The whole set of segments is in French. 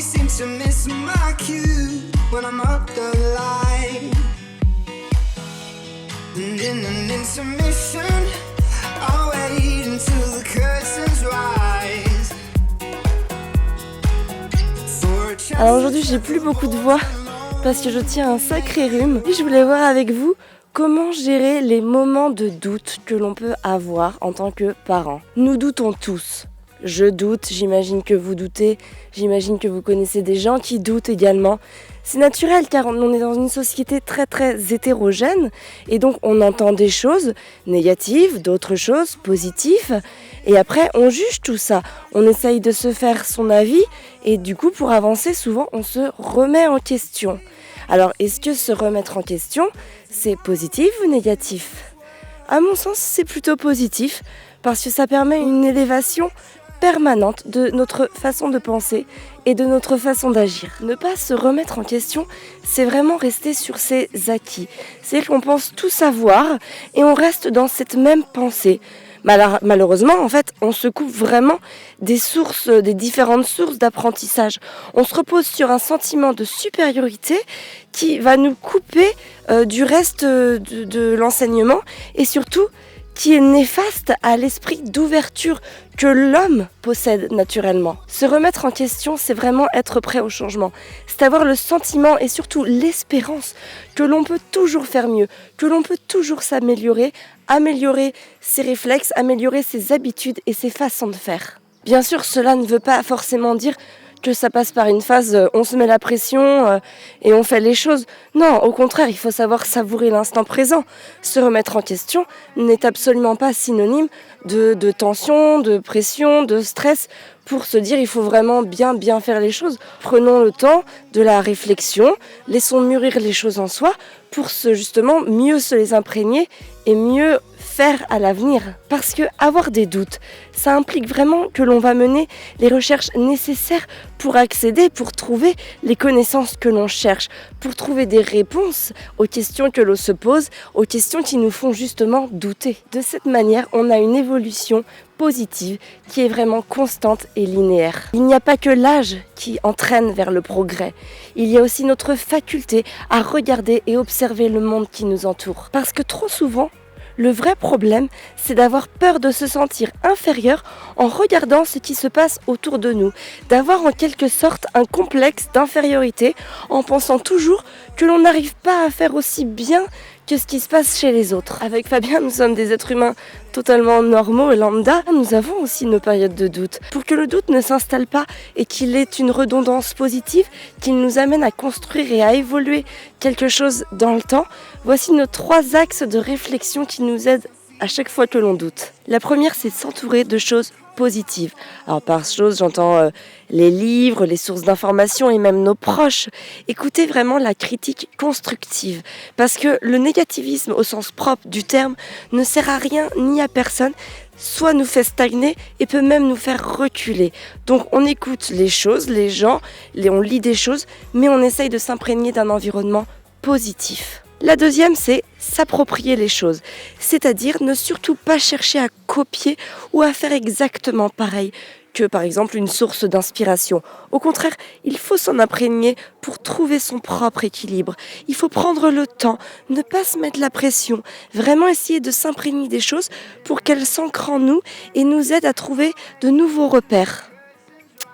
always seem to miss my cue when I'm up the line. And in an intermission, I'll wait until the curtains rise. Alors aujourd'hui, j'ai plus beaucoup de voix parce que je tiens un sacré rhume. Et je voulais voir avec vous comment gérer les moments de doute que l'on peut avoir en tant que parent. Nous doutons tous. Je doute, j'imagine que vous doutez, j'imagine que vous connaissez des gens qui doutent également. C'est naturel car on est dans une société très très hétérogène et donc on entend des choses négatives, d'autres choses positives et après on juge tout ça. On essaye de se faire son avis et du coup pour avancer souvent on se remet en question. Alors est-ce que se remettre en question c'est positif ou négatif ? À mon sens c'est plutôt positif parce que ça permet une élévation permanente de notre façon de penser et de notre façon d'agir. Ne pas se remettre en question, c'est vraiment rester sur ses acquis. C'est qu'on pense tout savoir et on reste dans cette même pensée. Malheureusement, en fait, on se coupe vraiment des différentes sources d'apprentissage. On se repose sur un sentiment de supériorité qui va nous couper du reste de l'enseignement et surtout qui est néfaste à l'esprit d'ouverture que l'homme possède naturellement. Se remettre en question, c'est vraiment être prêt au changement. C'est avoir le sentiment et surtout l'espérance que l'on peut toujours faire mieux, que l'on peut toujours s'améliorer, améliorer ses réflexes, améliorer ses habitudes et ses façons de faire. Bien sûr, cela ne veut pas forcément dire que ça passe par une phase, on se met la pression et on fait les choses. Non, au contraire, il faut savoir savourer l'instant présent. Se remettre en question n'est absolument pas synonyme de tension, de pression, de stress pour se dire il faut vraiment bien faire les choses. Prenons le temps de la réflexion, laissons mûrir les choses en soi pour justement mieux se les imprégner et mieux faire à l'avenir. Parce que avoir des doutes, ça implique vraiment que l'on va mener les recherches nécessaires pour accéder, pour trouver les connaissances que l'on cherche, pour trouver des réponses aux questions que l'on se pose, aux questions qui nous font justement douter. De cette manière, on a une évolution positive qui est vraiment constante et linéaire. Il n'y a pas que l'âge qui entraîne vers le progrès. Il y a aussi notre faculté à regarder et observer le monde qui nous entoure. Parce que trop souvent, le vrai problème, c'est d'avoir peur de se sentir inférieur en regardant ce qui se passe autour de nous, d'avoir en quelque sorte un complexe d'infériorité en pensant toujours que l'on n'arrive pas à faire aussi bien que ce qui se passe chez les autres. Avec Fabien, nous sommes des êtres humains totalement normaux et lambda. Nous avons aussi nos périodes de doute. Pour que le doute ne s'installe pas et qu'il ait une redondance positive, qu'il nous amène à construire et à évoluer quelque chose dans le temps, voici nos 3 axes de réflexion qui nous aident à chaque fois que l'on doute. La première, c'est s'entourer de choses positives. Alors par choses, j'entends les livres, les sources d'information et même nos proches. Écoutez vraiment la critique constructive. Parce que le négativisme au sens propre du terme ne sert à rien ni à personne, soit nous fait stagner et peut même nous faire reculer. Donc on écoute les choses, les gens, on lit des choses, mais on essaye de s'imprégner d'un environnement positif. La deuxième, c'est s'approprier les choses, c'est-à-dire ne surtout pas chercher à copier ou à faire exactement pareil que par exemple une source d'inspiration. Au contraire, il faut s'en imprégner pour trouver son propre équilibre. Il faut prendre le temps, ne pas se mettre la pression, vraiment essayer de s'imprégner des choses pour qu'elles s'ancrent en nous et nous aident à trouver de nouveaux repères.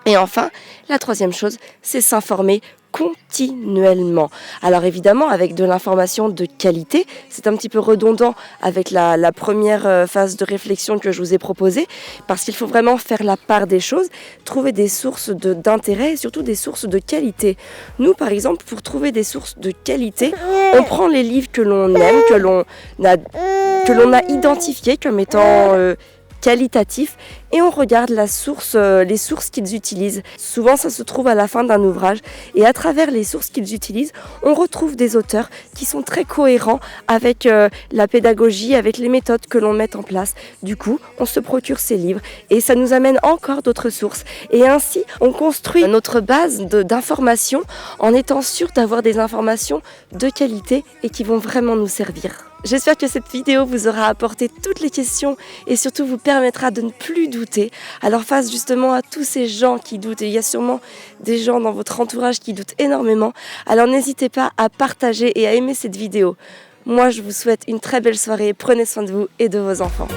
Et enfin, la troisième chose, c'est s'informer continuellement. Alors évidemment avec de l'information de qualité, c'est un petit peu redondant avec la première phase de réflexion que je vous ai proposée, parce qu'il faut vraiment faire la part des choses, trouver des sources d'intérêt et surtout des sources de qualité. Nous par exemple, pour trouver des sources de qualité, on prend les livres que l'on aime, que l'on a identifiés comme étant qualitatif et on regarde les sources qu'ils utilisent. Souvent ça se trouve à la fin d'un ouvrage et à travers les sources qu'ils utilisent, on retrouve des auteurs qui sont très cohérents avec la pédagogie, avec les méthodes que l'on met en place. Du coup, on se procure ces livres et ça nous amène encore d'autres sources. Et ainsi, on construit notre base d'informations en étant sûr d'avoir des informations de qualité et qui vont vraiment nous servir. J'espère que cette vidéo vous aura apporté toutes les questions et surtout vous permettra de ne plus douter. Alors face justement à tous ces gens qui doutent, et il y a sûrement des gens dans votre entourage qui doutent énormément, alors n'hésitez pas à partager et à aimer cette vidéo. Moi je vous souhaite une très belle soirée, prenez soin de vous et de vos enfants.